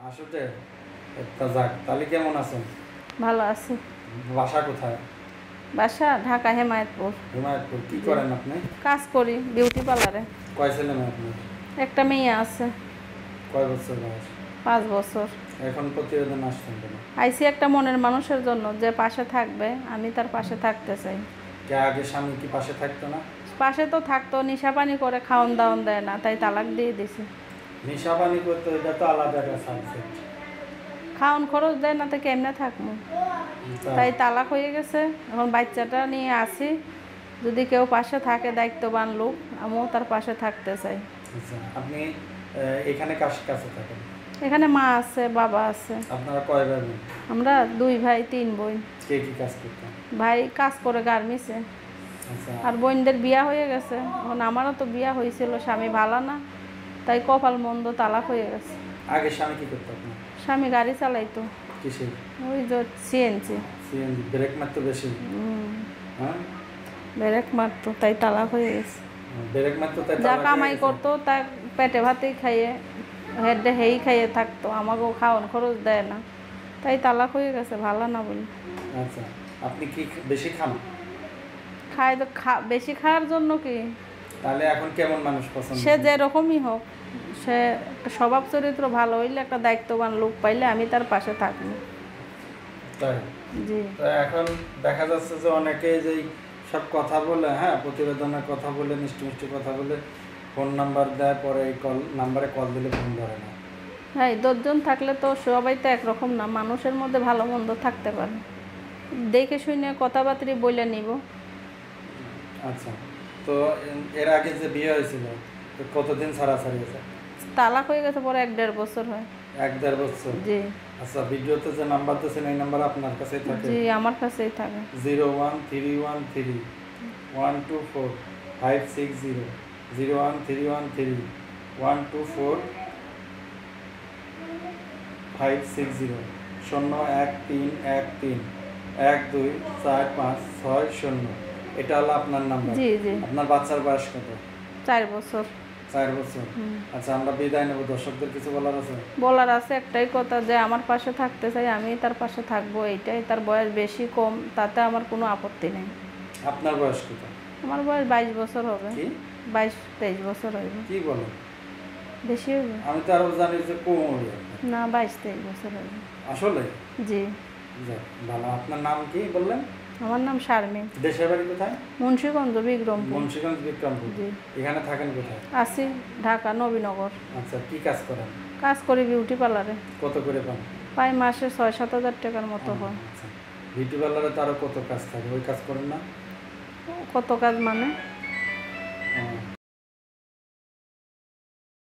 আসলে একটা যাক, তাহলে কেমন আছেন? ভালো আছি। বাসা কোথায়? বাসা ঢাকা হেমায়েতপুর। হিমায়তপুর। কি করেন আপনি? কাজ করি বিউটি পার্লারে। কয় ছেলে মেয়ে আপনার? একটা মেয়ে আছে। কয় বছর বয়স? 5 বছর। এখন প্রতিবেদন আসছেন কেন? আইসি একটা মনের মানুষের জন্য, যে পাশে থাকবে, আমি তার পাশে থাকতে চাই। কে আগে স্বামী কি পাশে থাকতো না? পাশে তো থাকতো, নেশা পানি করে খাওন দাওন দেয় না, তাই তালাক দিয়ে দিছি। নেশা পানি করতো, এটা তো আলাদা একটা সাবজেক্ট। খাওন খরচ দেয় না, তো কেমনে থাকবো? তাই তালাক হয়ে গেছে। এখন বাচ্চাটা নিয়ে আসি, যদি কেউ পাশে থাকে দায়িত্ববান লোক, আমিও তার পাশে থাকতে চাই। আচ্ছা, আপনি এখানে কাছে থাকেন? এখানে মা আছে, বাবা আছে। আপনারা কয় ভাই বোন? আমরা 2 ভাই 3 বোন। কে কি কাজ করতেন? ভাই কাজ করে গার্মেন্টসে, আচ্ছা, আর বোনদের বিয়া হয়ে গেছে। এখন আমারও তো বিয়া হয়েছিল, স্বামী ভালো না, তাই কপাল মন্দ, তালাক হয়ে গেছে। আগে স্বামী কি করতো আপনার? স্বামী গাড়ি চালাইতো, কিসের? ওই যে সিএনজি। সিএনজি। ব্রেক মারতো বেশি? হ্যাঁ, ব্রেক মারতো, তাই তালাক হয়ে গেছে। ব্রেক মারতো তাই যা তালাক হয়ে কামাই গেছে? করতো তা পেটে ভাতেই খাইয়ে, হেডে হেই খাইয়ে থাকতো, আমাকেও খাওয়ান খরচ দেয় না, তাই তালাক হয়ে গেছে। ভালো না বলি। আচ্ছা, আপনি কি বেশি খান? খায় তো বেশি খাওয়ার জন্য কি, তাহলে এখন কেমন মানুষ পছন্দ? সে যেরকমই হোক, সে একটা স্বভাব চরিত্র ভালো হইলে, একটা দায়িত্ববান লোক পাইলে আমি তার পাশে থাকবো। তাই? জি। তো এখন দেখা যাচ্ছে যে অনেকে যেই সব কথা বলে, হ্যাঁ, প্রতিবেদনের কথা বলে, মিষ্টি মিষ্টি কথা বলে ফোন নাম্বার দেয়, পরে এই নাম্বারে কল দিলে ফোন ধরে না। হ্যাঁ, 10 জন থাকলে তো সবাই তো একরকম না, মানুষের মধ্যে ভালো মন্দ থাকতে পারে। দেখে শুনে কথাবার্তা বলে নিব। আচ্ছা, তো এর আগে যে বিয়ে হয়েছিল, তো কতদিন ছাড়াছাড়ি হয়েছে? তালাক হয়ে গেছে পরে 1-1.5 বছর হয়। 1-1.5 বছর? জি। আচ্ছা, ভিডিওতে যে নাম্বার দিয়েছেন এই নাম্বার আপনার কাছেই থাকে? জি, আমার কাছেই থাকে। 01313 124 560 01313 124 560 01313 124560। এটা হলো আপনার নাম্বার? জি জি। আপনার বাচ্চার বয়স কত? 4 বছর। 4 বছর। আচ্ছা, আমরা বিদায় নেব, দর্শকদের কিছু বলার আছে? বলার আছে একটাই কথা, যে আমার পাশে থাকতে চাই, আমি তার পাশে থাকবো, এইটাই। তার বয়স বেশি কম তাতে আমার কোনো আপত্তি নেই। আপনার বয়স কত? আমার বয়স 22 বছর হবে। কি? 22-23 বছর হবে। কি বলেন? বেশি হবে? আমি তো আরো জানি যে কম হবে। না, 22-23 বছর হবে। আসলে? জি। যাক, ভালো। আপনার নাম কি বললেন? আমার নাম শারমিন। দেশের বাড়ি কোথায়? মুন্সিগঞ্জ, বিক্রমপুর। মুন্সিগঞ্জ, বিক্রমপুর। জি। এখানে থাকেন কোথায়? আছি ঢাকা নবীনগর। আচ্ছা, কি কাজ করেন? কাজ করি বিউটি পার্লারে। কত করে পান? প্রায় মাসে 6-7 হাজার টাকার মতো হয়। আচ্ছা, বিউটি পার্লারে তো আরো কত কাজ থাকে, ওই কাজ করেন না? কত কাজ মানে?